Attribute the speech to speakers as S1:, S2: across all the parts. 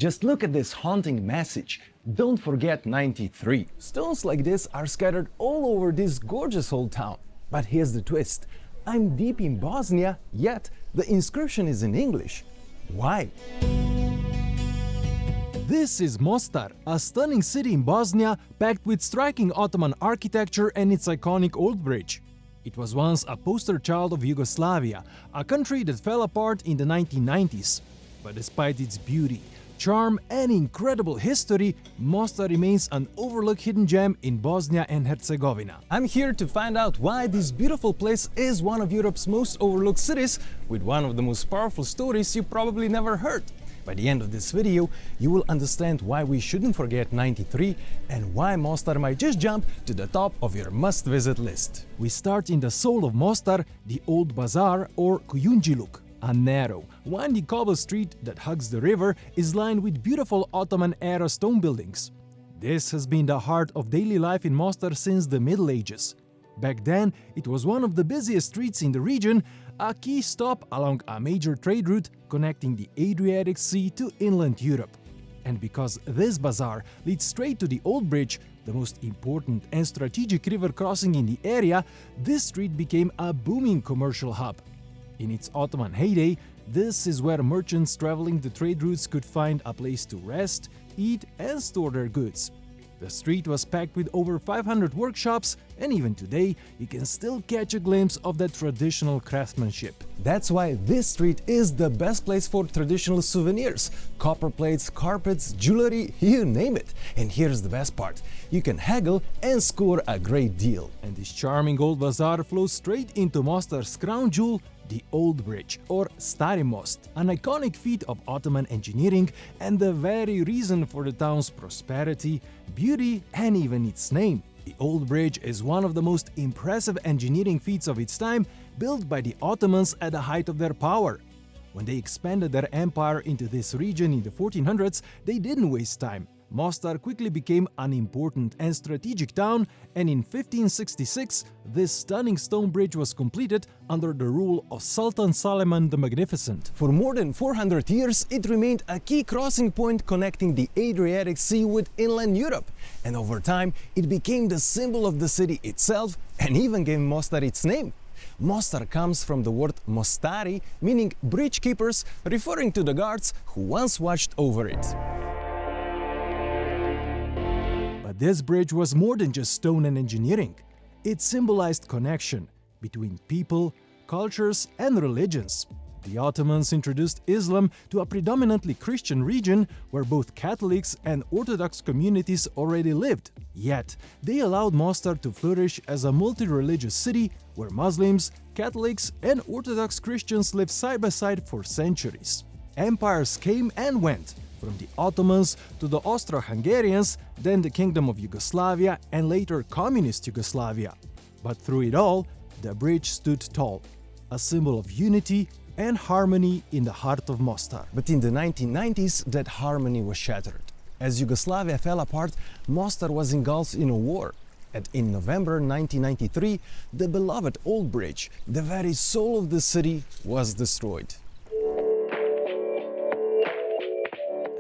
S1: Just look at this haunting message. Don't forget 93. Stones like this are scattered all over this gorgeous old town. But here's the twist. I'm deep in Bosnia, yet the inscription is in English. Why?
S2: This is Mostar, a stunning city in Bosnia packed with striking Ottoman architecture and its iconic old bridge. It was once a poster child of Yugoslavia, a country that fell apart in the 1990s. But despite its beauty, charm and incredible history, Mostar remains an overlooked hidden gem in Bosnia and Herzegovina. I'm here to find out why this beautiful place is one of Europe's most overlooked cities, with one of the most powerful stories you probably never heard. By the end of this video, you will understand why we shouldn't forget 93 and why Mostar might just jump to the top of your must-visit list. We start in the soul of Mostar, the old Bazaar or Kujundžiluk. A narrow, windy cobble street that hugs the river is lined with beautiful Ottoman-era stone buildings. This has been the heart of daily life in Mostar since the Middle Ages. Back then, it was one of the busiest streets in the region, a key stop along a major trade route connecting the Adriatic Sea to inland Europe. And because this bazaar leads straight to the Old Bridge, the most important and strategic river crossing in the area, this street became a booming commercial hub. In its Ottoman heyday, this is where merchants traveling the trade routes could find a place to rest, eat and store their goods. The street was packed with over 500 workshops, and even today, you can still catch a glimpse of that traditional craftsmanship. That's why this street is the best place for traditional souvenirs. Copper plates, carpets, jewelry, you name it. And here's the best part. You can haggle and score a great deal. And this charming old bazaar flows straight into Mostar's crown jewel, the Old Bridge, or Stari Most, an iconic feat of Ottoman engineering and the very reason for the town's prosperity, beauty and even its name. The Old Bridge is one of the most impressive engineering feats of its time, built by the Ottomans at the height of their power. When they expanded their empire into this region in the 1400s, they didn't waste time. Mostar quickly became an important and strategic town, and in 1566, this stunning stone bridge was completed under the rule of Sultan Suleiman the Magnificent. For more than 400 years, it remained a key crossing point connecting the Adriatic Sea with inland Europe. And over time, it became the symbol of the city itself and even gave Mostar its name. Mostar comes from the word Mostari, meaning bridge keepers, referring to the guards who once watched over it. But this bridge was more than just stone and engineering. It symbolized connection between people, cultures and religions. The Ottomans introduced Islam to a predominantly Christian region where both Catholics and Orthodox communities already lived. Yet, they allowed Mostar to flourish as a multi-religious city where Muslims, Catholics and Orthodox Christians lived side by side for centuries. Empires came and went, from the Ottomans to the Austro-Hungarians, then the Kingdom of Yugoslavia and later Communist Yugoslavia. But through it all, the bridge stood tall, a symbol of unity and harmony in the heart of Mostar. But in the 1990s, that harmony was shattered. As Yugoslavia fell apart, Mostar was engulfed in a war. And in November 1993, the beloved Old Bridge, the very soul of the city, was destroyed.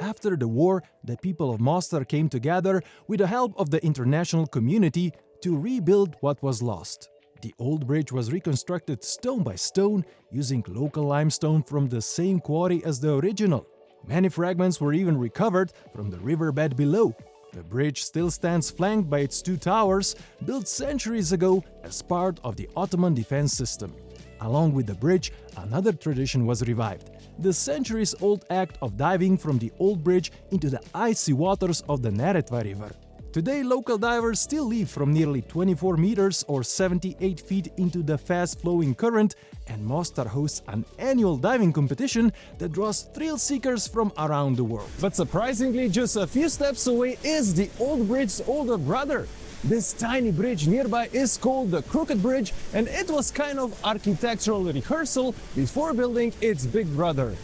S2: After the war, the people of Mostar came together with the help of the international community to rebuild what was lost. The Old Bridge was reconstructed stone by stone using local limestone from the same quarry as the original. Many fragments were even recovered from the riverbed below. The bridge still stands flanked by its two towers, built centuries ago as part of the Ottoman defense system. Along with the bridge, another tradition was revived: the centuries-old act of diving from the Old Bridge into the icy waters of the Neretva River. Today, local divers still leave from nearly 24 meters or 78 feet into the fast-flowing current, and Mostar hosts an annual diving competition that draws thrill-seekers from around the world. But surprisingly, just a few steps away is the Old Bridge's older brother. This tiny bridge nearby is called the Crooked Bridge, and it was kind of architectural rehearsal before building its big brother.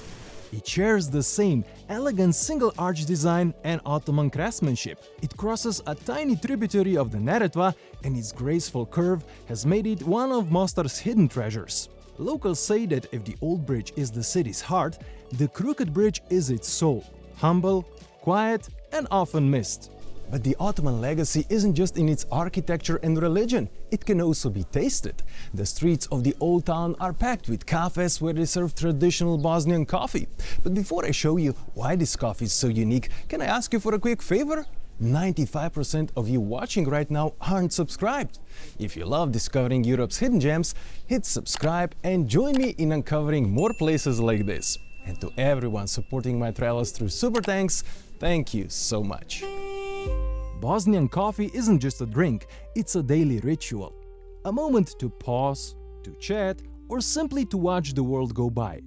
S2: It shares the same elegant single-arch design and Ottoman craftsmanship. It crosses a tiny tributary of the Neretva, and its graceful curve has made it one of Mostar's hidden treasures. Locals say that if the Old Bridge is the city's heart, the Crooked Bridge is its soul. humble, quiet, and often missed.
S1: But the Ottoman legacy isn't just in its architecture and religion, it can also be tasted. The streets of the old town are packed with cafes where they serve traditional Bosnian coffee. But before I show you why this coffee is so unique, can I ask you for a quick favor? 95% of you watching right now aren't subscribed. If you love discovering Europe's hidden gems, hit subscribe and join me in uncovering more places like this. And to everyone supporting my travels through Super Thanks, thank you so much.
S2: Bosnian coffee isn't just a drink, it's a daily ritual. A moment to pause, to chat, or simply to watch the world go by.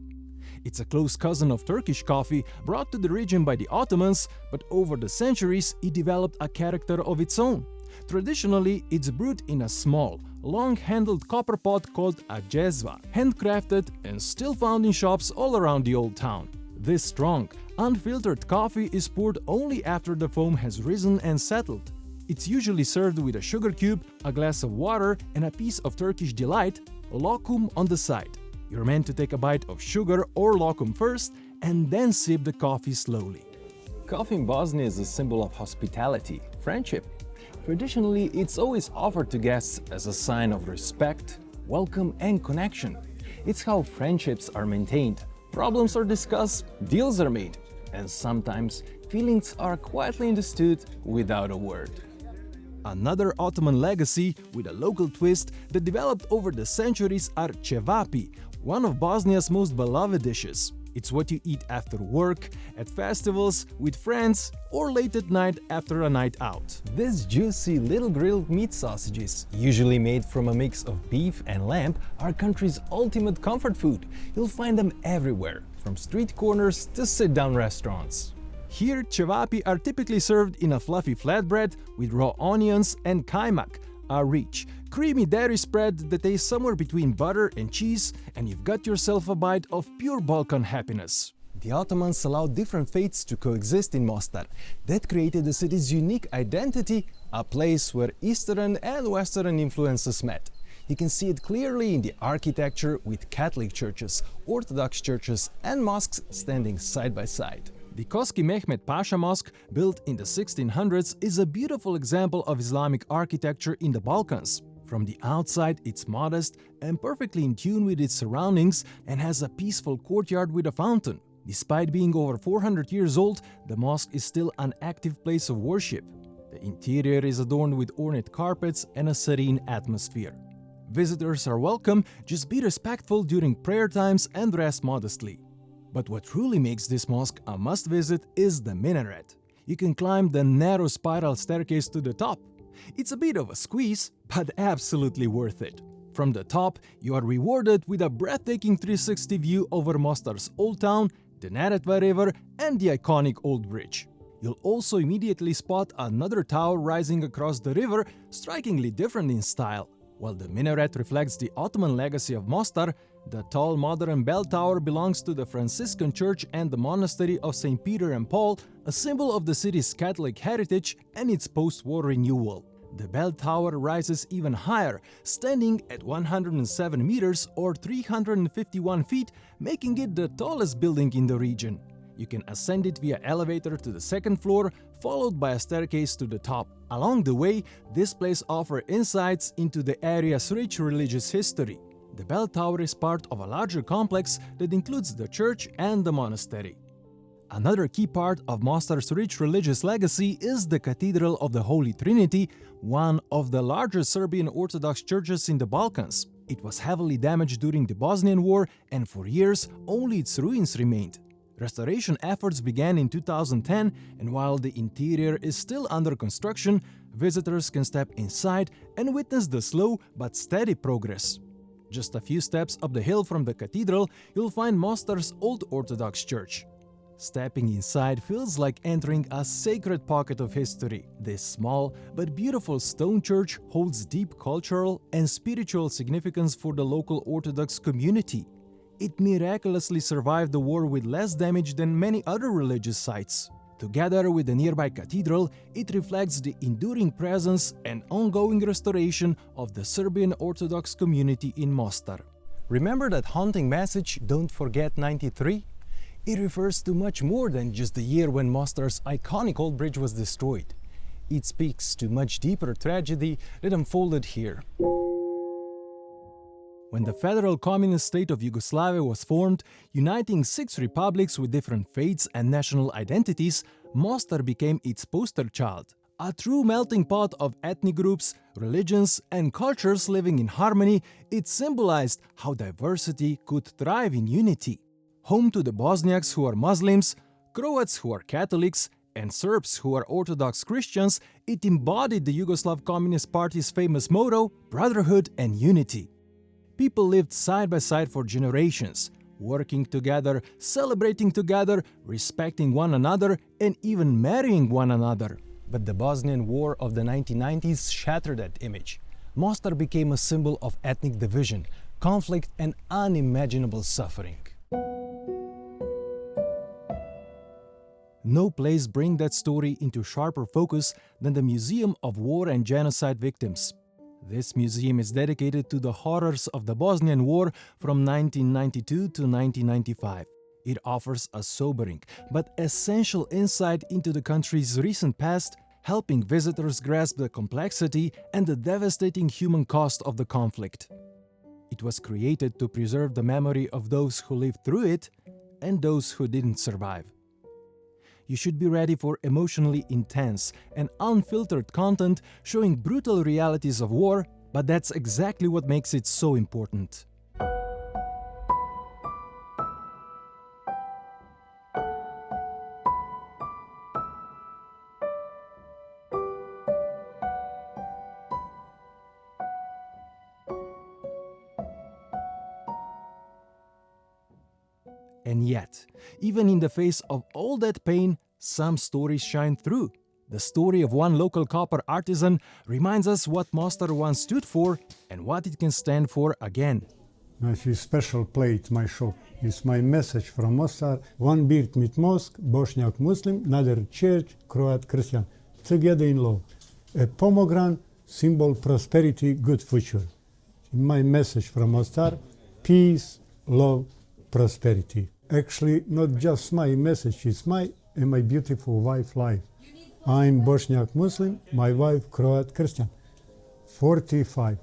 S2: It's a close cousin of Turkish coffee brought to the region by the Ottomans, but over the centuries it developed a character of its own. Traditionally, it's brewed in a small, long-handled copper pot called a jezva, handcrafted and still found in shops all around the old town. This strong, unfiltered coffee is poured only after the foam has risen and settled. It's usually served with a sugar cube, a glass of water, and a piece of Turkish delight, lokum, on the side. You're meant to take a bite of sugar or lokum first and then sip the coffee slowly.
S1: Coffee in Bosnia is a symbol of hospitality, friendship. Traditionally, it's always offered to guests as a sign of respect, welcome, and connection. It's how friendships are maintained, problems are discussed, deals are made, and sometimes feelings are quietly understood without a word.
S2: Another Ottoman legacy with a local twist that developed over the centuries are Ćevapi, one of Bosnia's most beloved dishes. It's what you eat after work, at festivals, with friends, or late at night after a night out.
S1: These juicy little grilled meat sausages, usually made from a mix of beef and lamb, are country's ultimate comfort food. You'll find them everywhere, from street corners to sit-down restaurants.
S2: Here, Ćevapi are typically served in a fluffy flatbread with raw onions and kajmak, a rich, creamy dairy spread that tastes somewhere between butter and cheese, and you've got yourself a bite of pure Balkan happiness.
S1: The Ottomans allowed different faiths to coexist in Mostar. That created the city's unique identity, a place where Eastern and Western influences met. You can see it clearly in the architecture, with Catholic churches, Orthodox churches, and mosques standing side by side.
S2: The Koski Mehmed Pasha Mosque, built in the 1600s, is a beautiful example of Islamic architecture in the Balkans. From the outside, it's modest and perfectly in tune with its surroundings and has a peaceful courtyard with a fountain. Despite being over 400 years old, the mosque is still an active place of worship. The interior is adorned with ornate carpets and a serene atmosphere. Visitors are welcome, just be respectful during prayer times and dress modestly. But what truly makes this mosque a must-visit is the minaret. You can climb the narrow spiral staircase to the top. It's a bit of a squeeze, but absolutely worth it. From the top, you are rewarded with a breathtaking 360 view over Mostar's old town, the Neretva River, and the iconic Old Bridge. You'll also immediately spot another tower rising across the river, strikingly different in style. While the minaret reflects the Ottoman legacy of Mostar, the tall modern bell tower belongs to the Franciscan Church and the Monastery of St. Peter and Paul, a symbol of the city's Catholic heritage and its post-war renewal. The bell tower rises even higher, standing at 107 meters or 351 feet, making it the tallest building in the region. You can ascend it via elevator to the second floor, followed by a staircase to the top. Along the way, this place offers insights into the area's rich religious history. The bell tower is part of a larger complex that includes the church and the monastery. Another key part of Mostar's rich religious legacy is the Cathedral of the Holy Trinity, one of the largest Serbian Orthodox churches in the Balkans. It was heavily damaged during the Bosnian War, and for years only its ruins remained. Restoration efforts began in 2010, and while the interior is still under construction, visitors can step inside and witness the slow but steady progress. Just a few steps up the hill from the cathedral, you'll find Mostar's Old Orthodox Church. Stepping inside feels like entering a sacred pocket of history. This small but beautiful stone church holds deep cultural and spiritual significance for the local Orthodox community. It miraculously survived the war with less damage than many other religious sites. Together with the nearby cathedral, it reflects the enduring presence and ongoing restoration of the Serbian Orthodox community in Mostar.
S1: Remember that haunting message, "Don't forget 93"? It refers to much more than just the year when Mostar's iconic old bridge was destroyed. It speaks to much deeper tragedy that unfolded here.
S2: When the federal communist state of Yugoslavia was formed, uniting 6 republics with different faiths and national identities, Mostar became its poster child. A true melting pot of ethnic groups, religions, and cultures living in harmony, it symbolized how diversity could thrive in unity. Home to the Bosniaks who are Muslims, Croats who are Catholics, and Serbs who are Orthodox Christians, it embodied the Yugoslav Communist Party's famous motto, brotherhood and unity. People lived side by side for generations, working together, celebrating together, respecting one another, and even marrying one another.
S1: But the Bosnian War of the 1990s shattered that image. Mostar became a symbol of ethnic division, conflict, and unimaginable suffering.
S2: No place brings that story into sharper focus than the Museum of War and Genocide Victims. This museum is dedicated to the horrors of the Bosnian War from 1992 to 1995. It offers a sobering but essential insight into the country's recent past, helping visitors grasp the complexity and the devastating human cost of the conflict. It was created to preserve the memory of those who lived through it and those who didn't survive. You should be ready for emotionally intense and unfiltered content showing brutal realities of war, but that's exactly what makes it so important. And yet, even in the face of all that pain, some stories shine through. The story of one local copper artisan reminds us what Mostar once stood for and what it can stand for again.
S3: My special plate, my shop, is my message from Mostar. One beard with mosque, Bosniak Muslim, another church, Croat Christian, together in love. A pomegranate, symbol prosperity, good future. My message from Mostar, peace, love, prosperity. Actually, not just my message, it's my and my beautiful wife life. I'm Bosniak Muslim, my wife Croat Christian. 45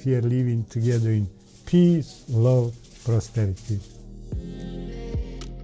S3: years living together in peace, love, prosperity.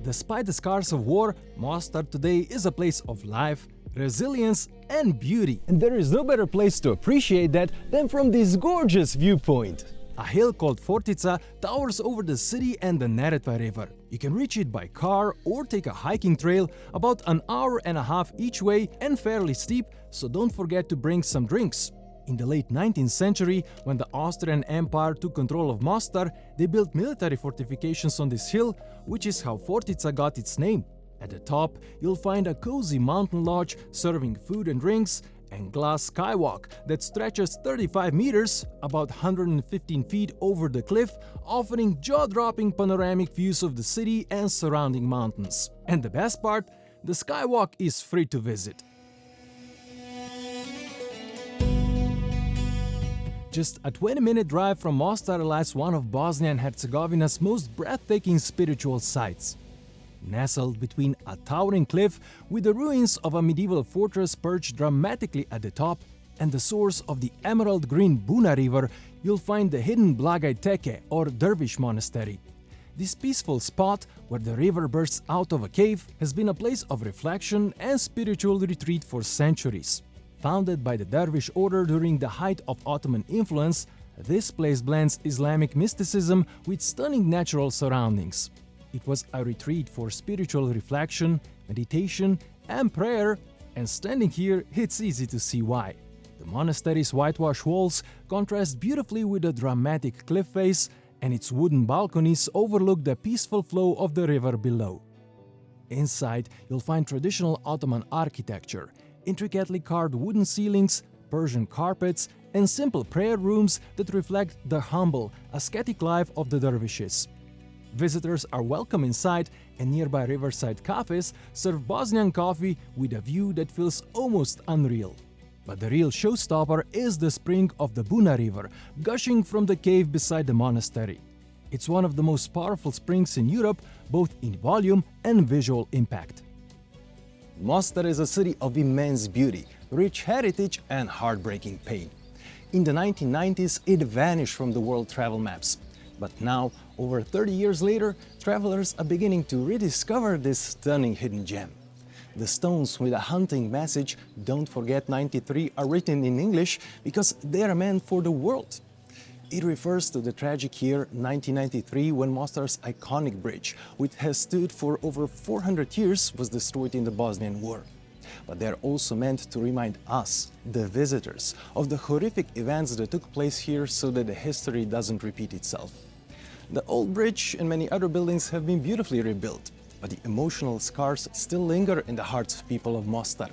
S2: Despite the scars of war, Mostar today is a place of life, resilience, and beauty.
S1: And there is no better place to appreciate that than from this gorgeous viewpoint.
S2: A hill called Fortica towers over the city and the Neretva River. You can reach it by car or take a hiking trail about an hour and a half each way and fairly steep, so don't forget to bring some drinks. In the late 19th century, when the Austrian Empire took control of Mostar, they built military fortifications on this hill, which is how Fortica got its name. At the top, you'll find a cozy mountain lodge serving food and drinks, and glass skywalk that stretches 35 meters, about 115 feet over the cliff, offering jaw-dropping panoramic views of the city and surrounding mountains. And the best part, the skywalk is free to visit. Just a 20-minute drive from Mostar lies one of Bosnia and Herzegovina's most breathtaking spiritual sites. Nestled between a towering cliff with the ruins of a medieval fortress perched dramatically at the top and the source of the emerald green Buna River, you'll find the hidden Blagaj Tekke or Dervish Monastery. This peaceful spot, where the river bursts out of a cave, has been a place of reflection and spiritual retreat for centuries. Founded by the Dervish order during the height of Ottoman influence, this place blends Islamic mysticism with stunning natural surroundings. It was a retreat for spiritual reflection, meditation, and prayer, and standing here, it's easy to see why. The monastery's whitewashed walls contrast beautifully with the dramatic cliff face, and its wooden balconies overlook the peaceful flow of the river below. Inside, you'll find traditional Ottoman architecture, intricately carved wooden ceilings, Persian carpets, and simple prayer rooms that reflect the humble, ascetic life of the dervishes. Visitors are welcome inside, and nearby riverside cafes serve Bosnian coffee with a view that feels almost unreal. But the real showstopper is the spring of the Buna River, gushing from the cave beside the monastery. It's one of the most powerful springs in Europe, both in volume and visual impact.
S1: Mostar is a city of immense beauty, rich heritage and heartbreaking pain. In the 1990s, it vanished from the world travel maps. But now, over 30 years later, travelers are beginning to rediscover this stunning hidden gem. The stones with a haunting message, "Don't forget 93," are written in English because they are meant for the world. It refers to the tragic year 1993 when Mostar's iconic bridge, which has stood for over 400 years, was destroyed in the Bosnian War. But they are also meant to remind us, the visitors, of the horrific events that took place here so that the history doesn't repeat itself. The old bridge and many other buildings have been beautifully rebuilt, but the emotional scars still linger in the hearts of people of Mostar.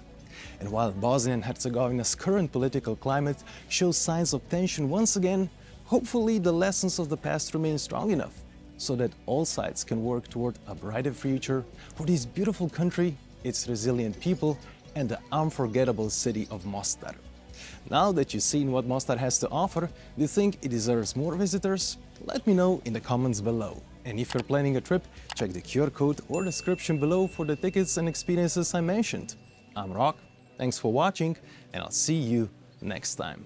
S1: And while Bosnia and Herzegovina's current political climate shows signs of tension once again, hopefully the lessons of the past remain strong enough so that all sides can work toward a brighter future for this beautiful country, its resilient people, and the unforgettable city of Mostar. Now that you've seen what Mostar has to offer, do you think it deserves more visitors? Let me know in the comments below. And if you're planning a trip, check the QR code or description below for the tickets and experiences I mentioned. I'm Rock, thanks for watching, and I'll see you next time.